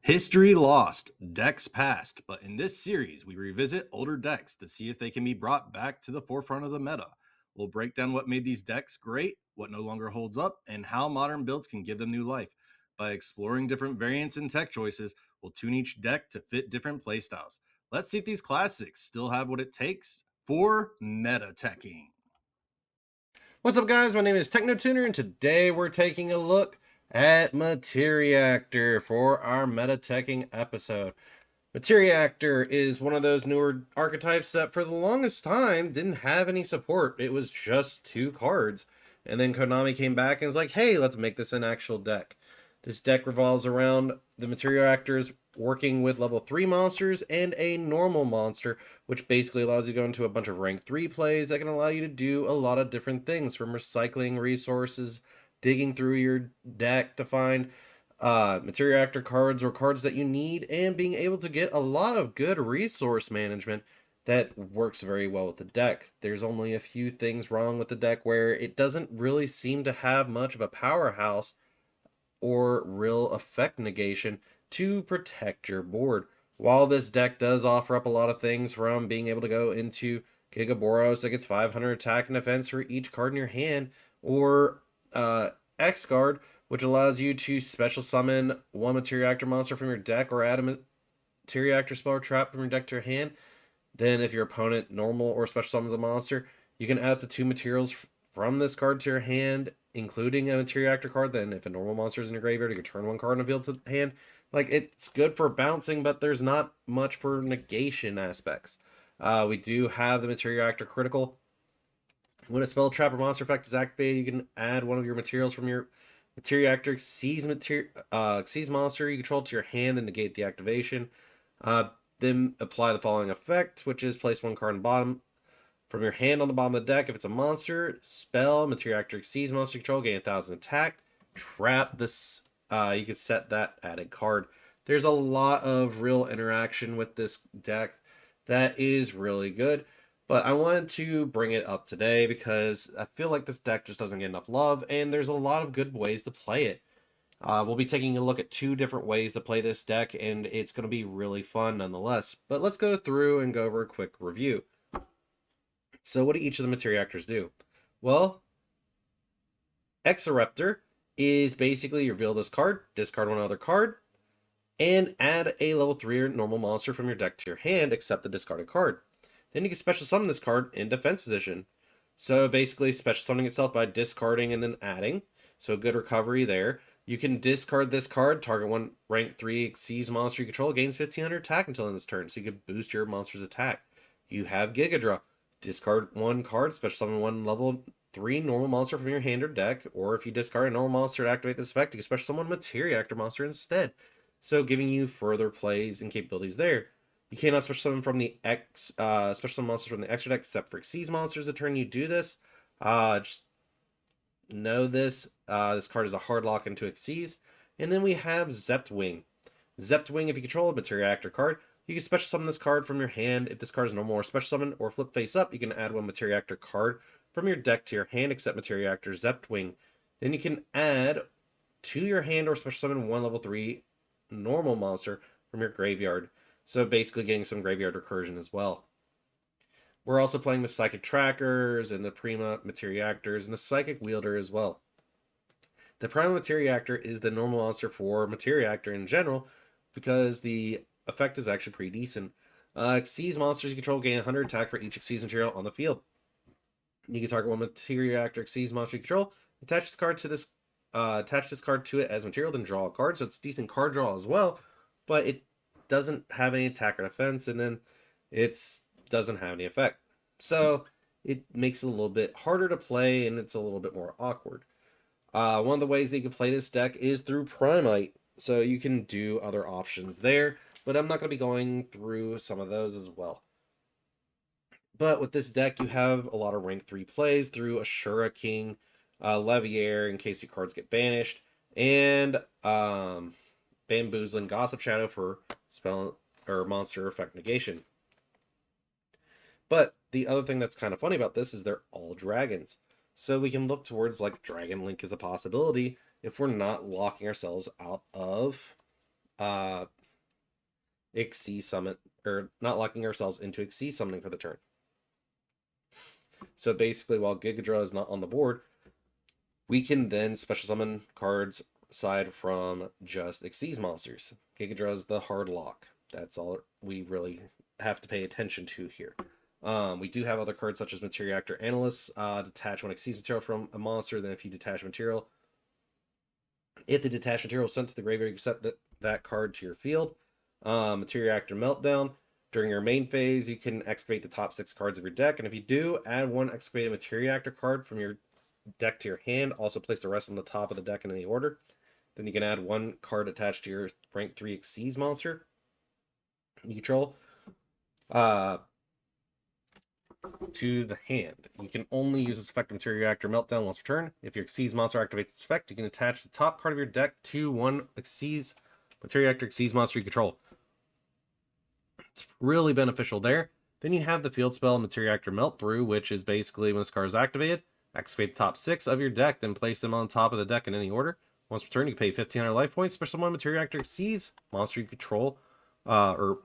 History lost, decks past, but in this series, we revisit older decks to see if they can be brought back to the forefront of the meta. We'll break down what made these decks great, what no longer holds up, and how modern builds can give them new life. By exploring different variants and tech choices, we'll tune each deck to fit different playstyles. Let's see if these classics still have what it takes for meta teching. What's up, guys? My name is TechnoTuner, and today we're taking a look at Materiactor for our meta teching episode. Materiactor is one of those newer archetypes that for the longest time didn't have any support. It was just 2 cards. And then Konami came back and was like, hey, let's make this an actual deck. This deck revolves around the Materiactors working with level 3 monsters and a normal monster, which basically allows you to go into a bunch of rank 3 plays that can allow you to do a lot of different things, from recycling resources, digging through your deck to find Materiactor cards or cards that you need, and being able to get a lot of good resource management that works very well with the deck. There's only a few things wrong with the deck where it doesn't really seem to have much of a powerhouse or real effect negation to protect your board. While this deck does offer up a lot of things, from being able to go into Gigaboros that gets 500 attack and defense for each card in your hand, or X Guard, which allows you to special summon one Materiactor monster from your deck or add a Materiactor spell or trap from your deck to your hand. Then if your opponent normal or special summons a monster, you can add up to 2 materials from this card to your hand, including a Materiactor card. Then if a normal monster is in your graveyard, you can turn 1 card in the field to the hand. Like, it's good for bouncing, but there's not much for negation aspects. We do have the Materiactor critical. When a spell, trap, or monster effect is activated, you can add one of your materials from your Materiactor Xyz monster you control to your hand and negate the activation. Then apply the following effect, which is place 1 card on the bottom from your hand on the bottom of the deck. If it's a monster, spell, Materiactor Xyz monster control, gain 1,000 attack. Trap this, you can set that added card. There's a lot of real interaction with this deck that is really good. But I wanted to bring it up today because I feel like this deck just doesn't get enough love, and there's a lot of good ways to play it. We'll be taking a look at 2 different ways to play this deck, and it's going to be really fun nonetheless. But let's go through and go over a quick review. So what do each of the Materiactors do? Well, Exoraptor is basically you reveal this card, discard one other card, and add a level 3 or normal monster from your deck to your hand, except the discarded card. Then you can special summon this card in defense position. So basically special summoning itself by discarding and then adding. So good recovery there. You can discard this card, target one rank 3 Xyz monster you control, gains 1,500 attack until end of this turn, so you can boost your monster's attack. You have Gigadra. Discard 1 card, special summon 1 level 3 normal monster from your hand or deck, or if you discard a normal monster to activate this effect, you can special summon a Materiactor monster instead. So giving you further plays and capabilities there. You cannot special summon from the special summon monsters from the extra deck except for Xyz monsters the turn you do this. Just know this. This card is a hard lock into Xyz. And then we have Zeptwing. Zeptwing, if you control a Materiactor card, you can special summon this card from your hand. If this card is normal or special summon or flip face up, you can add 1 Materiactor card from your deck to your hand except Materiactor Zeptwing. Then you can add to your hand or special summon 1 level 3 normal monster from your graveyard. So basically getting some graveyard recursion as well. We're also playing the Psychic Trackers and the Prima Materiactors and the Psychic Wielder as well. The Prima Materiactor is the normal monster for Materiactor in general because the effect is actually pretty decent. Xyz monsters you control gain 100 attack for each Xyz material on the field. You can target 1 Materiactor Xyz monster you control, attach this card to this, attach this card to it as material, then draw a card. So it's decent card draw as well, but it doesn't have any attack or defense, and then it doesn't have any effect. So it makes it a little bit harder to play, and it's a little bit more awkward. One of the ways that you can play this deck is through Primite, so you can do other options there, but I'm not going to be going through some of those as well. But with this deck, you have a lot of rank 3 plays through Ashura King, Leviair in case your cards get banished, and Bamboozling Gossip Shadow for spell or monster effect negation. But the other thing that's kind of funny about this is they're all dragons. So we can look towards like Dragon Link as a possibility if we're not locking ourselves out of Xyz summon, or not locking ourselves into Xyz summoning for the turn. So basically, while Gigadra is not on the board, we can then special summon cards aside from just Xyz monsters. Gigadra is the hard lock. That's all we really have to pay attention to here. We do have other cards such as Materiactor Analyst, detach one Xyz material from a monster. Then if you detach material, if the detached material is sent to the graveyard, you set that card to your field. Materiactor Meltdown. During your main phase, you can excavate the top 6 cards of your deck, and if you do, add one excavated Materiactor card from your deck to your hand. Also place the rest on the top of the deck in any order. Then you can add one card attached to your rank 3 Xyz monster you control to the hand. You can only use this effect of Materiactor Meltdown once per turn. If your Xyz monster activates this effect, you can attach the top card of your deck to one Xyz Materiactor Xyz monster you control. It's really beneficial there. Then you have the field spell Materiactor Melt Through, which is basically when this card is activated, activate the top 6 of your deck, then place them on top of the deck in any order. Once per turn, you pay 1,500 life points. Special one Materiactor Xyz monster you control, or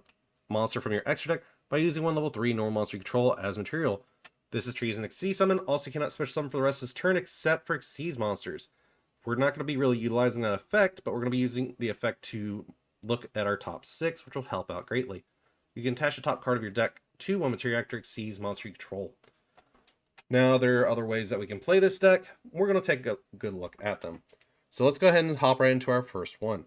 monster from your extra deck, by using one level 3 normal monster you control as material. This is treated as an Xyz summon. Also, cannot special summon for the rest of this turn except for Xyz monsters. We're not going to be really utilizing that effect, but we're going to be using the effect to look at our top 6, which will help out greatly. You can attach the top card of your deck to one Materiactor Xyz monster you control. Now, there are other ways that we can play this deck. We're going to take a good look at them. So let's go ahead and hop right into our first one.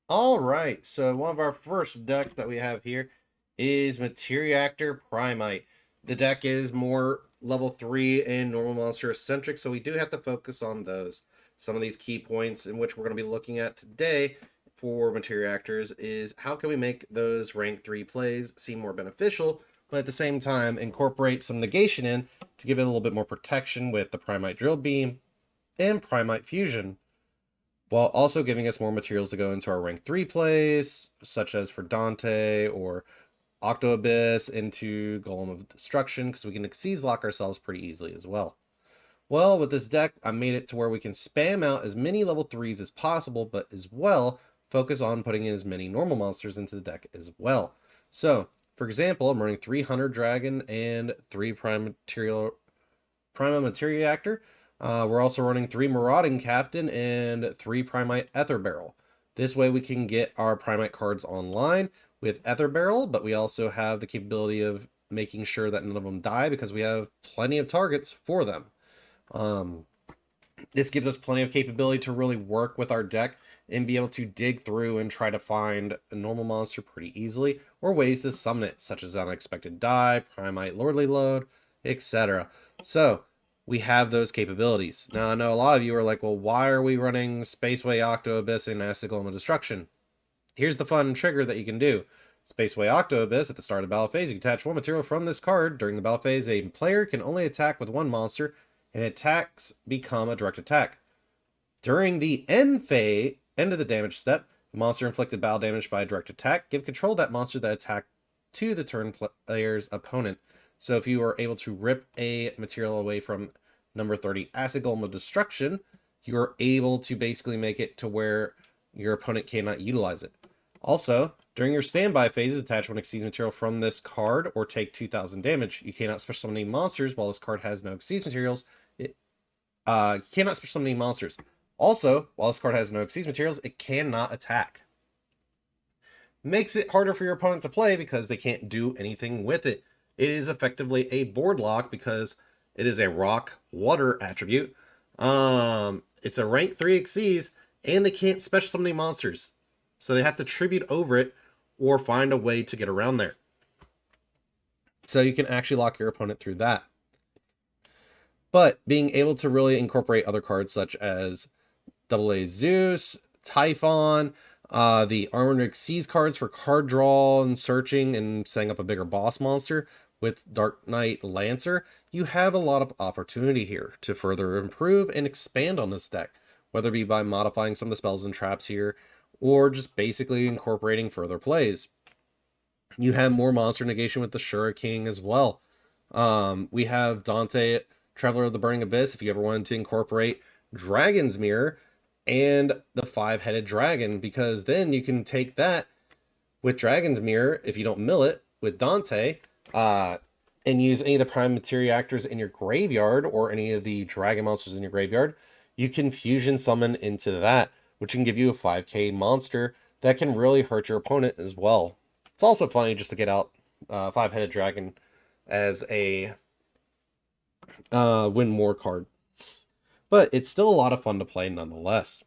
All right, so one of our first decks that we have here is Materiactor Primite. The deck is more level 3 and normal monster centric, so we do have to focus on those. Some of these key points in which we're going to be looking at today for Materiactors is how can we make those rank 3 plays seem more beneficial, but at the same time incorporate some negation in to give it a little bit more protection with the Primite Drill Beam and Primite Fusion, while also giving us more materials to go into our rank 3 plays, such as for Dante or Octo Abyss into Golem of Destruction, because we can Xyz lock ourselves pretty easily as well. Well, with this deck, I made it to where we can spam out as many level 3s as possible, but as well, focus on putting in as many normal monsters into the deck as well. So, for example, I'm running 300 Dragon and 3 Prima Materiactor. We're also running 3 Marauding Captain and 3 Primite Ether Barrel. This way we can get our Primite cards online with Ether Barrel, but we also have the capability of making sure that none of them die because we have plenty of targets for them. This gives us plenty of capability to really work with our deck and be able to dig through and try to find a normal monster pretty easily, or ways to summon it, such as Unexpected Die, Primite Lordly Load, etc. So, we have those capabilities. Now, I know a lot of you are like, well, why are we running Spaceway, Octo Abyss, and Acid Golem of Destruction? Here's the fun trigger that you can do. Spaceway Octo Abyss, at the start of the battle phase, you can attach one material from this card. During the battle phase, a player can only attack with one monster, and attacks become a direct attack. During the end of the damage step, the monster inflicted battle damage by a direct attack. Give control of that monster that attacked to the turn player's opponent. So if you are able to rip a material away from number 30 Acid Golem of Destruction, you are able to basically make it to where your opponent cannot utilize it. Also, during your standby phase, attach one Xyz material from this card or take 2,000 damage. You cannot special summon any monsters while this card has no Xyz materials. You cannot special summon any monsters. Also, while this card has no Xyz materials, it cannot attack. Makes it harder for your opponent to play because they can't do anything with it. It is effectively a board lock because it is a rock water attribute. It's a rank 3 Xyz, and they can't special summon any monsters. So they have to tribute over it or find a way to get around there. So you can actually lock your opponent through that. But being able to really incorporate other cards such as AA Zeus, Typhon, the Armored Xyz cards for card draw and searching and setting up a bigger boss monster with Dark Knight Lancer, you have a lot of opportunity here to further improve and expand on this deck, whether it be by modifying some of the spells and traps here, or just basically incorporating further plays. You have more monster negation with the Shura King as well. We have Dante Traveler of the Burning Abyss if you ever wanted to incorporate Dragon's Mirror and the five-headed dragon, because then you can take that with Dragon's Mirror, if you don't mill it, with Dante, uh, and use any of the prime Materiactors in your graveyard or any of the dragon monsters in your graveyard. You can fusion summon into that, which can give you a 5k monster that can really hurt your opponent as well. It's also funny just to get out five-headed dragon as a win more card, but it's still a lot of fun to play nonetheless.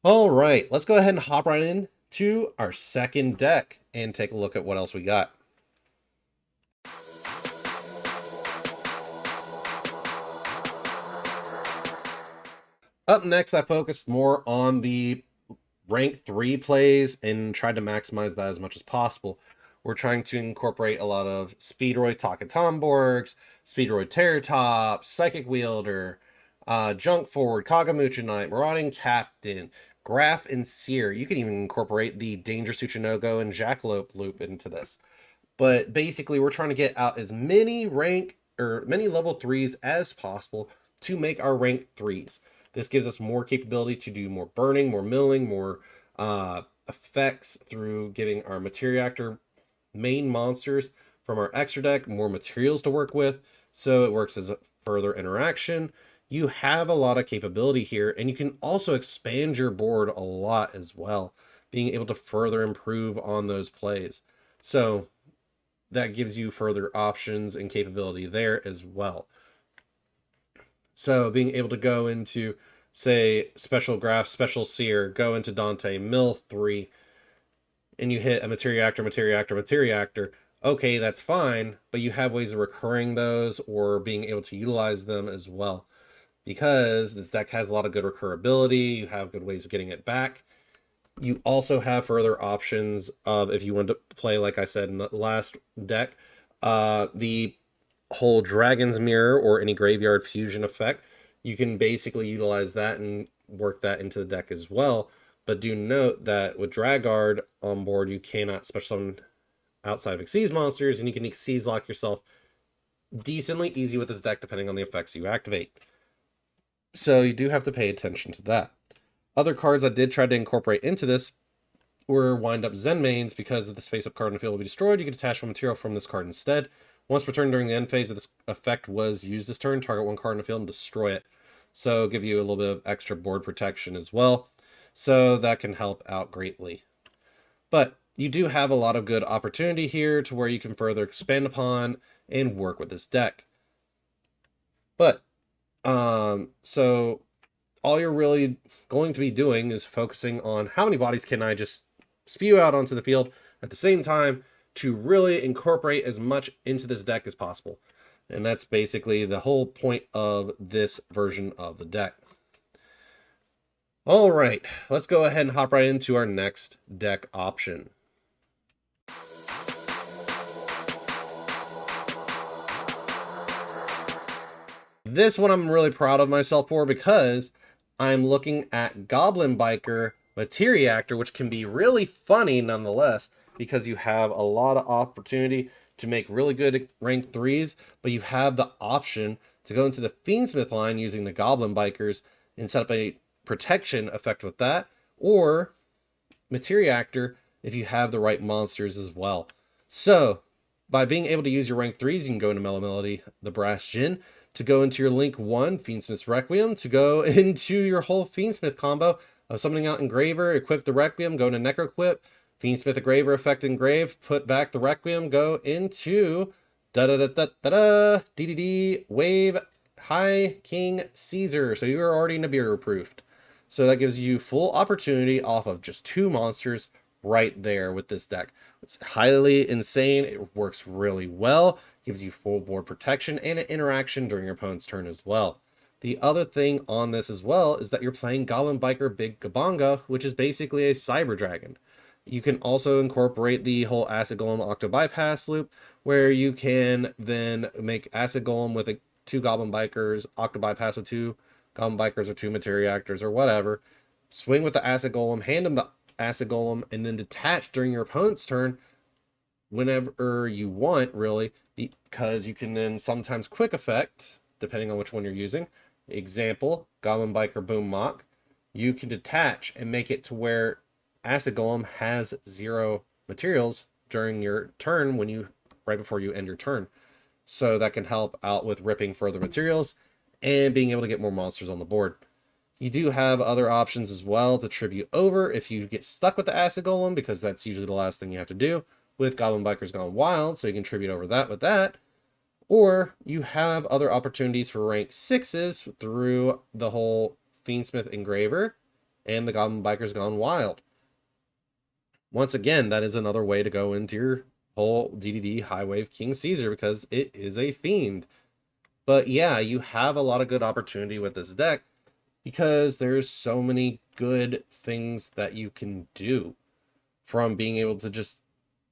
All right, let's go ahead and hop right in to our second deck and take a look at what else we got. Up next, I focused more on the rank 3 plays and tried to maximize that as much as possible. We're trying to incorporate a lot of Speedroid Takatomborgs, Speedroid Terratops, Psychic Wielder, Junk Forward, Kagamucha Knight, Marauding Captain, Graph and Seer. You can even incorporate the Dangerous Uchinogo and Jackalope loop into this. But basically, we're trying to get out as many many level 3s as possible to make our rank 3s. This gives us more capability to do more burning, more milling, more effects through giving our Materiactor main monsters from our extra deck more materials to work with, so it works as a further interaction. You have a lot of capability here, and you can also expand your board a lot as well, being able to further improve on those plays. So that gives you further options and capability there as well. So being able to go into, say, Special Graph, Special Seer, go into Dante, mill 3, and you hit a Materiactor, okay, that's fine, but you have ways of recurring those or being able to utilize them as well. Because this deck has a lot of good recurability, you have good ways of getting it back. You also have further options of, if you want to play, like I said in the last deck, the whole Dragon's Mirror or any Graveyard Fusion effect. You can basically utilize that and work that into the deck as well. But do note that with Dragard on board, you cannot special summon outside of Xyz monsters, and you can Xyz lock yourself decently easy with this deck depending on the effects you activate. So you do have to pay attention to that. Other cards I did try to incorporate into this were Wind Up Zenmaines. Because if this face-up card in the field will be destroyed, you can attach one material from this card instead. Once returned during the end phase of this effect was used this turn, target one card in the field and destroy it. So give you a little bit of extra board protection as well. So that can help out greatly. But you do have a lot of good opportunity here to where you can further expand upon and work with this deck. But, so all you're really going to be doing is focusing on how many bodies can I just spew out onto the field at the same time to really incorporate as much into this deck as possible. And that's basically the whole point of this version of the deck. All right, let's go ahead and hop right into our next deck option. This one I'm really proud of myself for, because I'm looking at Goblin Biker Materiactor, which can be really funny nonetheless, because you have a lot of opportunity to make really good rank 3s, but you have the option to go into the Fiendsmith line using the Goblin Bikers and set up a protection effect with that, or Materiactor if you have the right monsters as well. So by being able to use your rank 3s, you can go into Mellow Melody, the Brass Djinn, to go into your Link 1, Fiendsmith's Requiem, to go into your whole Fiendsmith combo of summoning out Engraver, equip the Requiem, go into Necroquip, Fiendsmith Engraver, effect Engrave, put back the Requiem, go into da-da-da-da-da-da, DDD, Wave, High King Caesar. So you're already Nibiru proofed. So that gives you full opportunity off of just 2 monsters right there with this deck. It's highly insane. It works really well. Gives you full board protection and an interaction during your opponent's turn as well. The other thing on this as well is that you're playing Goblin Biker Big Gabanga, which is basically a Cyber Dragon. You can also incorporate the whole Acid Golem Octo Bypass loop, where you can then make Acid Golem with 2 Goblin Bikers, Octo Bypass with 2 Goblin Bikers or 2 Materiactors or whatever. Swing with the Acid Golem, hand him the Acid Golem, and then detach during your opponent's turn whenever you want, really, because you can then sometimes quick effect depending on which one you're using. Example, Goblin Biker Boom Mock. You can detach and make it to where Acid Golem has 0 materials during your turn right before you end your turn. So that can help out with ripping further materials and being able to get more monsters on the board. You do have other options as well to tribute over if you get stuck with the Acid Golem, because that's usually the last thing you have to do with Goblin Bikers Gone Wild, so you can tribute over that with that. Or you have other opportunities for rank 6s through the whole Fiendsmith Engraver and the Goblin Bikers Gone Wild. Once again, that is another way to go into your whole DDD High Wave King Caesar, because it is a fiend. But yeah, you have a lot of good opportunity with this deck, because there's so many good things that you can do, from being able to just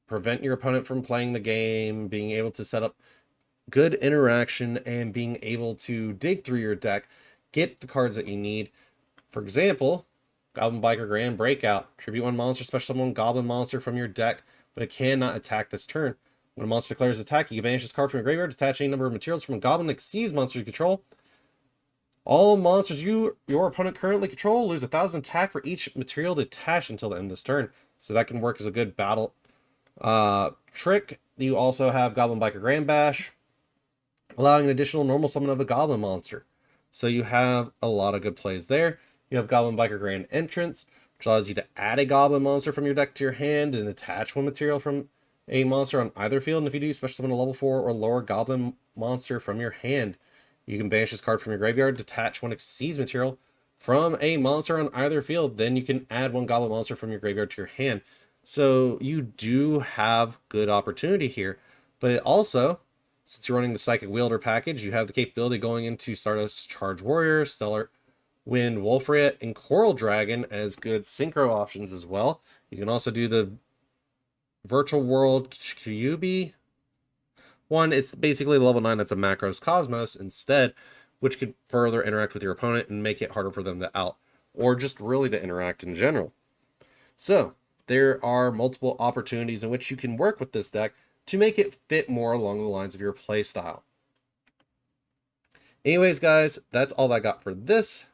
prevent your opponent from playing the game, being able to set up good interaction, and being able to dig through your deck, get the cards that you need. For example, Goblin Biker Grand Breakout. Tribute 1 monster, special summon 1 goblin monster from your deck, but it cannot attack this turn. When a monster declares attack, you can banish this card from your graveyard, detach any number of materials from a goblin that exceeds monster you control. All monsters your opponent currently control lose 1,000 attack for each material detached until the end of this turn. So that can work as a good battle trick. You also have Goblin Biker Grand Bash, allowing an additional normal summon of a goblin monster. So you have a lot of good plays there. You have Goblin Biker Grand Entrance, which allows you to add a goblin monster from your deck to your hand and attach 1 material from a monster on either field. And if you do, special summon a level 4 or lower goblin monster from your hand. You can banish this card from your graveyard, detach 1 exceeds material from a monster on either field. Then you can add 1 goblin monster from your graveyard to your hand. So you do have good opportunity here. But also, since you're running the Psychic Wielder package, you have the capability going into Stardust Charge Warrior, Stellar Wind Wolfriet, and Coral Dragon as good synchro options as well. You can also do the Virtual World Kyubi one. It's basically level 9 that's a Macros Cosmos instead, which could further interact with your opponent and make it harder for them to out, or just really to interact in general. So there are multiple opportunities in which you can work with this deck to make it fit more along the lines of your play style. Anyways, guys, that's all I got for this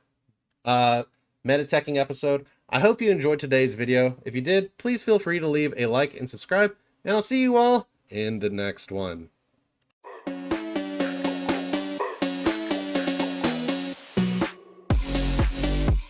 meta teching episode. I hope you enjoyed today's video. If you did, please feel free to leave a like and subscribe, and I'll see you all in the next one.